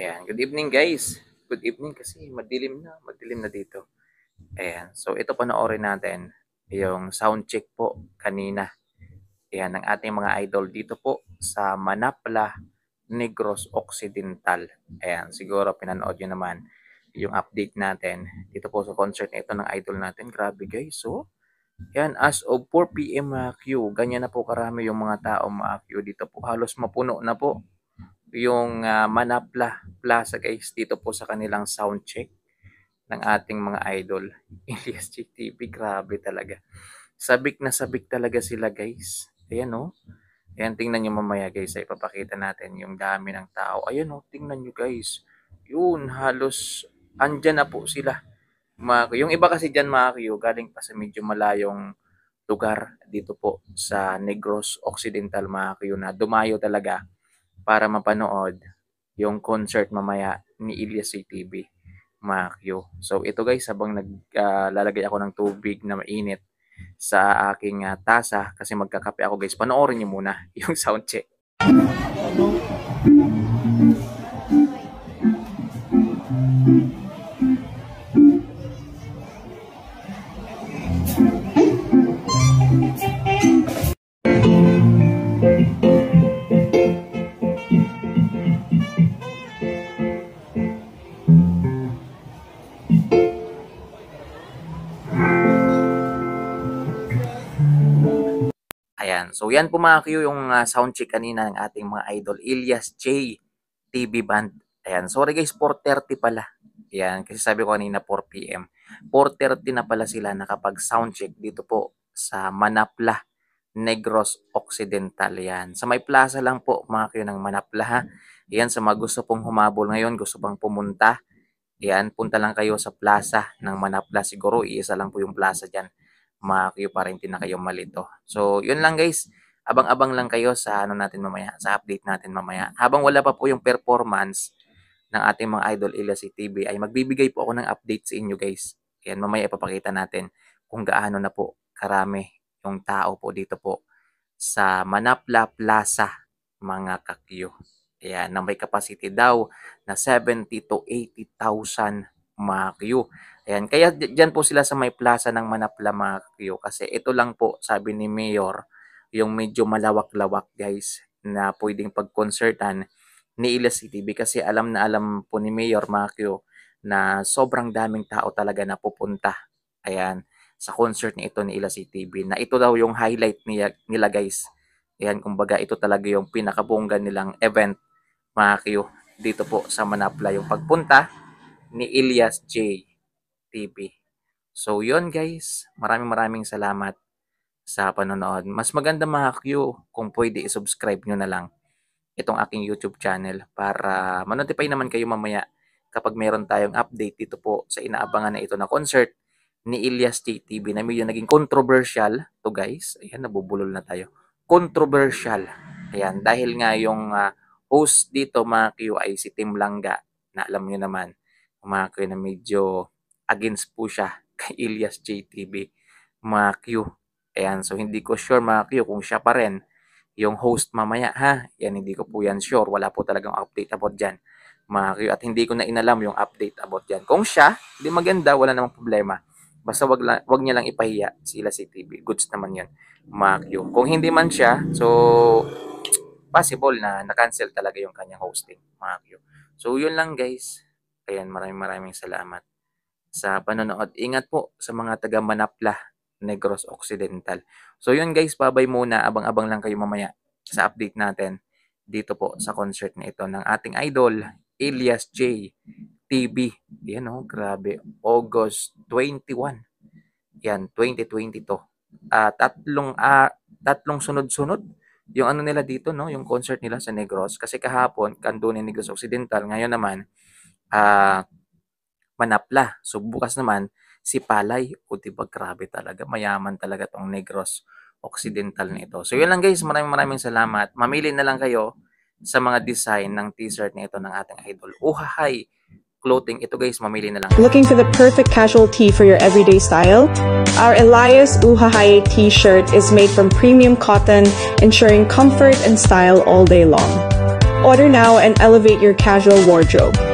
Ayan, good evening guys. Good evening kasi madilim na dito. Ayan, so ito panoorin natin yung sound check po kanina. Ayan, ng ating mga idol dito po sa Manapla, Negros Occidental. Ayan, siguro pinanood nyo naman yung update natin dito po sa concert na ito ng idol natin. Grabe guys, so ayan, as of 4 PM mga Q, ganyan na po karami yung mga tao mga Q dito po. Halos mapuno na po yung Manapla Plaza guys dito po sa kanilang sound check ng ating mga idol. Elias GTV, grabe talaga. Sabik na sabik talaga sila guys. Ayan o. Ayan, tingnan nyo mamaya guys. Ay papakita natin yung dami ng tao. Ayan o, tingnan nyo guys. Yun, halos andyan na po sila. Yung iba kasi dyan mga Q, galing pa sa medyo malayong lugar dito po sa Negros Occidental mga Q na dumayo talaga para mapanood yung concert mamaya ni Elias CTV mga Q. So ito guys, habang naglalagay ako ng tubig na mainit sa aking tasa kasi magkakape ako guys, panoorin niyo muna yung sound check. Ayan. So yan po mga Q yung sound check kanina ng ating mga idol Elias J TV Band. Ayan. Sorry guys, 4:30 pala. Ayan. Kasi sabi ko kanina 4 PM. 4:30 na pala sila nakapag sound check dito po sa Manapla, Negros Occidental. Yan. Sa may plaza lang po mga Q ng Manapla ha. Ayan. Sa mga gusto pong humabol ngayon, gusto pang pumunta. Ayan. Punta lang kayo sa plaza ng Manapla. Siguro iisa lang po yung plaza dyan. Mga Q para hindi na kayo malito. So, yun lang guys. Abang-abang lang kayo sa ano natin mamaya, sa update natin mamaya. Habang wala pa po yung performance ng ating mga idol Elias TV, ay magbibigay po ako ng update sa inyo guys. Ayan, mamaya ipapakita natin kung gaano na po karami yung tao po dito po sa Manapla Plaza, mga kakyo. Ayan, na may capacity daw na 70 to 80,000 mga Q. Ayan, kaya dyan po sila sa may plaza ng Manapla mga Q. Kasi ito lang po, sabi ni Mayor, yung medyo malawak-lawak guys, na pwedeng pag-concertan ni Elias CTV. Kasi alam na alam po ni Mayor mga Q, na sobrang daming tao talaga na pupunta. Ayan, sa concert na ito ni Elias CTV. Na ito daw yung highlight nila guys. Ayan, kumbaga ito talaga yung pinakabongga nilang event mga Q. Dito po sa Manapla yung pagpunta ni Elias J TV. So yun guys, maraming salamat sa panonood. Mas maganda mga Q kung pwede i-subscribe nyo na lang itong aking YouTube channel para ma-notify naman kayo mamaya kapag meron tayong update dito po sa inaabangan na ito na concert ni Elias J TV na medyo naging controversial to guys. Ayan, nabubulol na tayo. Controversial. Ayan, dahil nga yung host dito mga Q ay si Tim Langga na alam nyo naman mga Q na medyo against po siya kay Elias JTV mga Q. Ayan, so hindi ko sure mga Q kung siya pa rin yung host mamaya ha. Yan, hindi ko po yan sure. Wala po talagang update about dyan mga Q. At hindi ko na inalam yung update about dyan. Kung siya, hindi maganda, wala namang problema. Basta wag niya lang ipahiya si Elias JTV. Goods naman yan mga Q. Kung hindi man siya, so possible na na-cancel talaga yung kanyang hosting mga Q. So yun lang guys. Ayan, maraming salamat sa panonood. Ingat po sa mga taga Manapla, Negros Occidental. So yun guys, babay muna. Abang-abang lang kayo mamaya sa update natin dito po sa concert na ito ng ating idol, Elias J TV. Yan oh, grabe. August 21. Yan, 2022. Tatlong sunod-sunod yung ano nila dito, no? Yung concert nila sa Negros. Kasi kahapon, Kandunin, Negros Occidental. Ngayon naman, Manapla. So bukas naman si Palay. O diba, grabe talaga. Mayaman talaga tong Negros Occidental nito. So yun lang guys, maraming salamat. Mamili na lang kayo sa mga design ng t-shirt nito ng ating idol. Uhahay clothing. Ito guys, mamili na lang. Looking for the perfect casual tee for your everyday style? Our Elias Uhahay t-shirt is made from premium cotton, ensuring comfort and style all day long. Order now and elevate your casual wardrobe.